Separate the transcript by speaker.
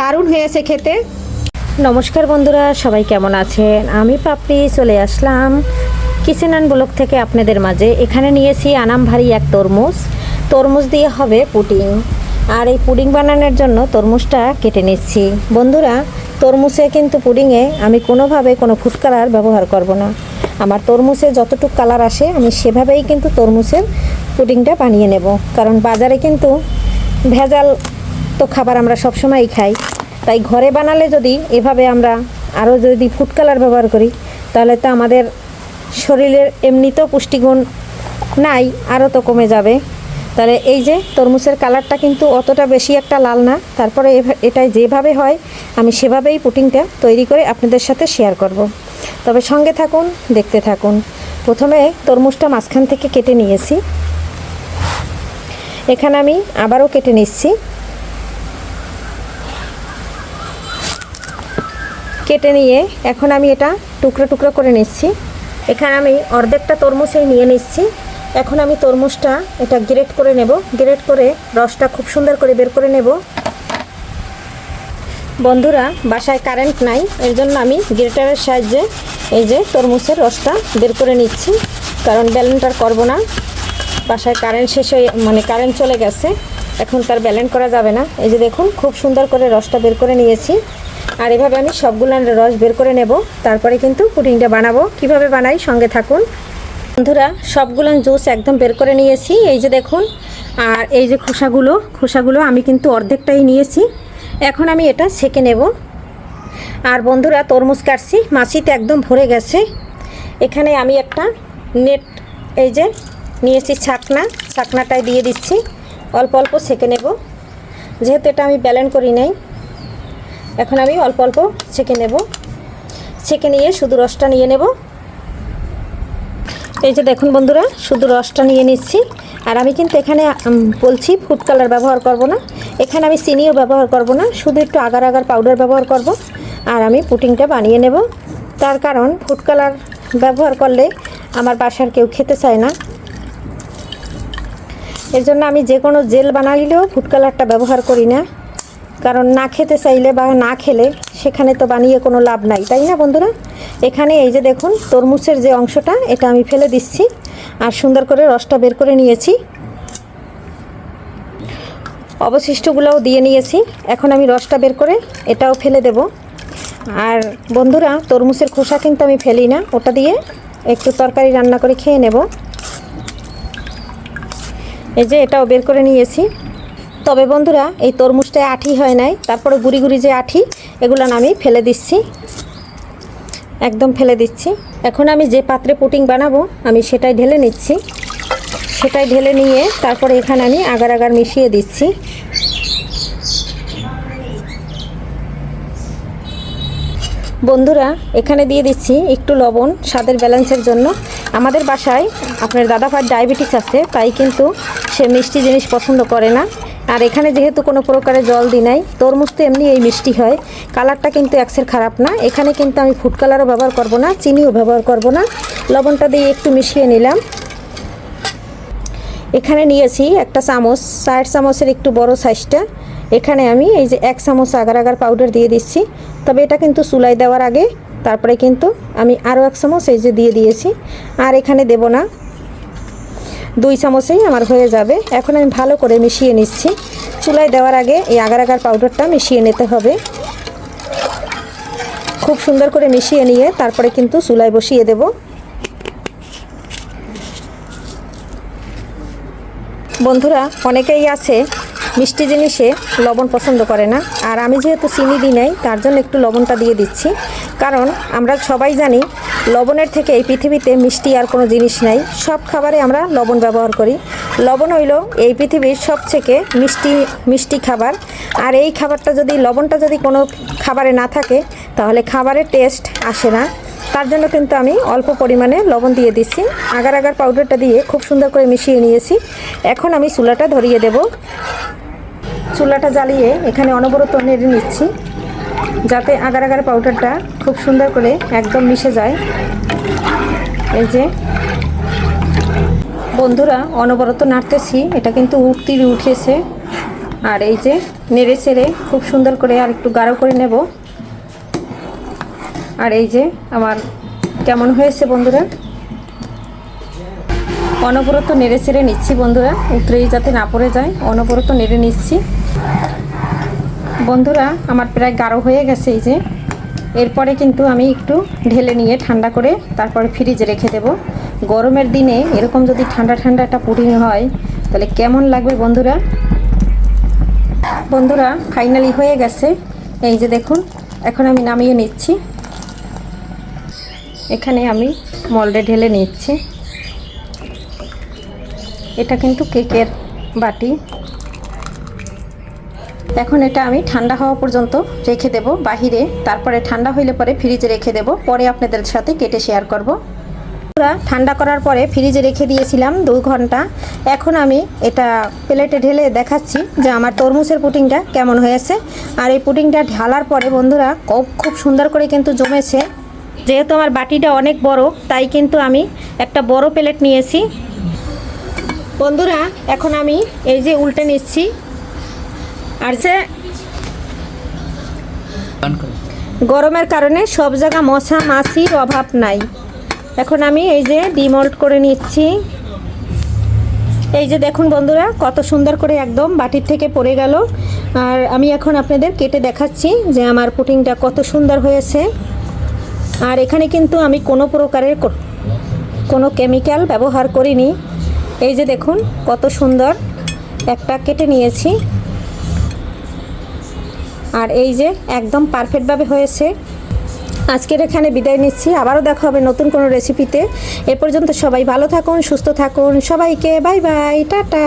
Speaker 1: দারুণ হয়েছে খেতে।
Speaker 2: নমস্কার বন্ধুরা, সবাই কেমন আছেন? আমি পাপড়ি চলে আসলাম কিচেন অ্যান্ড ব্লগ থেকে আপনাদের মাঝে। এখানে নিয়েছি আনাম ভারী এক তরমুজ দিয়ে হবে পুডিং। আর এই পুডিং বানানোর জন্য তরমুজটা কেটে নিচ্ছি। বন্ধুরা, তরমুজে কিন্তু পুডিংয়ে আমি কোনোভাবে কোনো ফুড কালার ব্যবহার করব না। আমার তরমুজে যতটুকু কালার আসে আমি সেভাবেই কিন্তু তরমুজের পুডিংটা বানিয়ে নেব। কারণ বাজারে কিন্তু ভেজাল তো খাবার আমরা সবসময়ই খাই, তাই ঘরে বানালে যদি এভাবে আমরা আরও যদি ফুড কালার ব্যবহার করি তাহলে তো আমাদের শরীরের এমনিতেও পুষ্টিগুণ নাই, আরও তো কমে যাবে। তাহলে এই যে তরমুজের কালারটা কিন্তু অতটা বেশি একটা লাল না, তারপরে এটাই যেভাবে হয় আমি সেভাবেই পুডিংটা তৈরি করে আপনাদের সাথে শেয়ার করব। তবে সঙ্গে থাকুন, দেখতে থাকুন। প্রথমে তরমুজটা মাঝখান থেকে কেটে নিয়েছি, এখানে আমি আবারও কেটে নিচ্ছি। কেটে নিয়ে এখন আমি এটা টুকরো টুকরো করে নিচ্ছি। এখানে আমি অর্ধেকটা তরমুজই নিয়ে নিচ্ছি। এখন আমি তরমুজটা এটা গ্রেট করে নেব। গ্রেট করে রসটা খুব সুন্দর করে বের করে নেব। বন্ধুরা, বাসায় কারেন্ট নাই, এর জন্য আমি গ্রেটারের সাহায্যে এই যে তরমুজের রসটা বের করে নিচ্ছি, কারণ ব্লেন্ডার করব না। বাসায় কারেন্ট শেষ হয়ে কারেন্ট চলে গেছে, এখন তার ব্লেন্ড করা যাবে না। এই যে দেখুন, খুব সুন্দর করে রসটা বের করে নিয়েছি। আর এভাবে আমি সবগুলো রস বের করে নেব, তারপরে কিন্তু পুডিংটা বানাবো। কিভাবে বানাই সঙ্গে থাকুন। বন্ধুরা, সবগুলো জুস একদম বের করে নিয়েছি, এই যে দেখুন। আর এই যে খোসাগুলো আমি কিন্তু অর্ধেকটাই নিয়েছি। এখন আমি এটা ছেঁকে নেব। আর বন্ধুরা, তরমুজ কাটছি, মাছিতে একদম ভরে গেছে। এখানে আমি একটা নেট এই যে নিয়েছি, ছাকনাটায় দিয়ে দিচ্ছি। অল্প অল্প ছেঁকে নেব, যেহেতু এটা আমি ব্লেন্ড করি নাই। এখন আমি অল্প অল্প ছেঁকে নেব। ছেঁকে নিয়ে শুধু রসটা নিয়ে নেব। এই যে দেখুন বন্ধুরা, শুধু রসটা নিয়ে নিচ্ছি। আর আমি কিন্তু এখানে বলছি ফুড কালার ব্যবহার করব না, এখানে আমি চিনিও ব্যবহার করব না, শুধু একটু আগার আগার পাউডার ব্যবহার করব। আর আমি পুডিংটা বানিয়ে নেব। তার কারণ ফুড কালার ব্যবহার করলে আমার বাসার কেউ খেতে চায় না। এর জন্য আমি যে কোনো জেল বানাইলেও ফুড কালারটা ব্যবহার করি না, কারণ না খেতে চাইলে বা না খেলে সেখানে তো বানিয়ে কোনো লাভ নাই, তাই না বন্ধুরা? এখানে এই যে দেখুন, তরমুজের যে অংশটা এটা আমি ফেলে দিচ্ছি। আর সুন্দর করে রসটা বের করে নিয়েছি, অবশিষ্টগুলোও দিয়ে নিয়েছি। এখন আমি রসটা বের করে এটাও ফেলে দেব। আর বন্ধুরা, তরমুজের খোসা কিন্তু আমি ফেলি না, ওটা দিয়ে একটু তরকারি রান্না করে খেয়ে নেব। এই যে এটাও বের করে নিয়েছি। তবে বন্ধুরা, এই তরমুজটায় আঠি হয় নাই, তারপরে গুড়ি গুড়ি যে আঠি, এগুলো আমি ফেলে দিচ্ছি, একদম ফেলে দিচ্ছি। এখন আমি যে পাত্রে পুডিং বানাবো আমি সেটাই ঢেলে নিচ্ছি। সেটাই ঢেলে নিয়ে তারপরে এখানে আমি আগার আগার মিশিয়ে দিচ্ছি। বন্ধুরা, এখানে দিয়ে দিচ্ছি একটু লবণ স্বাদের ব্যালেন্সের জন্য। আমাদের বাসায় আপনার দাদাভাইয়ের ডায়াবেটিস আছে, তাই কিন্তু সে মিষ্টি জিনিস পছন্দ করে না। আর এখানে যেহেতু কোনো প্রকারের জল দিই নাই, তরমুজ তো এমনি এই মিষ্টি হয়, কালারটা কিন্তু এক্সের খারাপ না। এখানে কিন্তু আমি ফুড কালারও ব্যবহার করব না, চিনিও ব্যবহার করব না। লবণটা দিয়ে একটু মিশিয়ে নিলাম। এখানে নিয়েছি একটা চামচ, 4 চামচের একটু বড় সাইজটা। এখানে আমি এই যে 1 চামচ আগার আগার পাউডার দিয়ে দিচ্ছি। তবে এটা কিন্তু চুলায় দেওয়ার আগে, তারপরে কিন্তু আমি আরও 1 চামচ এই যে দিয়ে দিয়েছি। আর এখানে দেব না, 2 চামচেই আমার হয়ে যাবে। এখন আমি ভালো করে মিশিয়ে নিচ্ছি। চুলায় দেওয়ার আগে এই আগার আগার পাউডারটা মিশিয়ে নিতে হবে। খুব সুন্দর করে মিশিয়ে নিয়ে তারপরে কিন্তু চুলায় বসিয়ে দেব। বন্ধুরা, অনেকেই আছে মিষ্টি জিনিসে লবণ পছন্দ করে না, আর আমি যেহেতু চিনি দিই নাই তার জন্য একটু লবণটা দিয়ে দিচ্ছি। কারণ আমরা সবাই জানি লবণের থেকে এই পৃথিবীতে মিষ্টি আর কোনো জিনিস নাই। সব খাবারে আমরা লবণ ব্যবহার করি। লবণ হইল এই পৃথিবীর সবথেকে মিষ্টি খাবার। আর এই খাবারটা যদি লবণটা যদি কোনো খাবারে না থাকে তাহলে খাবারের টেস্ট আসে না। তার জন্য কিন্তু আমি অল্প পরিমাণে লবণ দিয়ে দিচ্ছি। আগার আগার পাউডারটা দিয়ে খুব সুন্দর করে মিশিয়ে নিয়েছি। এখন আমি চুলাটা ধরিয়ে দেব। চুলাটা জ্বালিয়ে এখানে অনবরত নেড়ে নিচ্ছি, যাতে আগার আগার পাউডারটা খুব সুন্দর করে একদম মিশে যায়। এই যে বন্ধুরা, অনবরত নাড়তেছি, এটা কিন্তু উঠেছে। আর এই যে নেড়ে চেড়ে খুব সুন্দর করে আর একটু গাঢ় করে নেব। আর এই যে আমার কেমন হয়েছে বন্ধুরা, অনবরত নেড়ে চেড়ে নিচ্ছি বন্ধুরা, উতরেই যাতে না পড়ে যায়, অনবরত নেড়ে নিচ্ছি বন্ধুরা। আমার প্রায় গাঢ় হয়ে গেছে। এই যে এরপরে কিন্তু আমি একটু ঢেলে নিয়ে ঠান্ডা করে তারপরে ফ্রিজে রেখে দেব। গরমের দিনে এরকম যদি ঠান্ডা ঠান্ডা একটা পুডিং হয় তাহলে কেমন লাগবে বন্ধুরা। বন্ধুরা ফাইনালি হয়ে গেছে। এই যে দেখুন, এখন আমি নামিয়ে নিচ্ছি। এখানে আমি মল্ডে ঢেলে নিচ্ছি। এটা কিন্তু কেকের বাটি। এখন এটা আমি ঠান্ডা হওয়া পর্যন্ত রেখে দেব বাহিরে, তারপরে ঠান্ডা হইলে পরে ফ্রিজে রেখে দেব, পরে আপনাদের সাথে কেটে শেয়ার করব। ঠান্ডা করার পরে ফ্রিজে রেখে দিয়েছিলাম 2 ঘন্টা। এখন আমি এটা প্লেটে ঢেলে দেখাচ্ছি যে আমার তরমুজের পুডিংটা কেমন হয়েছে। আর এই পুডিংটা ঢালার পরে বন্ধুরা খুব সুন্দর করে কিন্তু জমেছে। যেহেতু আমার বাটিটা অনেক বড়, তাই কিন্তু আমি একটা বড় প্লেট নিয়েছি বন্ধুরা। এখন আমি এই যে উল্টে নিচ্ছি। আর যে গরমের কারণে সব জায়গা মশা মাছির অভাব নাই। এখন আমি এই যে ডিমোল্ড করে নিচ্ছি। এই যে দেখুন বন্ধুরা কত সুন্দর করে একদম বাটির থেকে পড়ে গেল। আর আমি এখন আপনাদের কেটে দেখাচ্ছি যে আমার পুডিংটা কত সুন্দর হয়েছে। আর এখানে কিন্তু আমি কোনো প্রকারের কোনো কেমিক্যাল ব্যবহার করিনি। এই যে দেখুন কত সুন্দর একটা কেটে নিয়েছি। আর এই যে একদম পারফেক্টভাবে হয়েছে। আজকের এখানে বিদায় নিচ্ছি, আবারও দেখা হবে নতুন কোনো রেসিপিতে। এ পর্যন্ত সবাই ভালো থাকুন, সুস্থ থাকুন, সবাইকে বাই বাই, টাটা।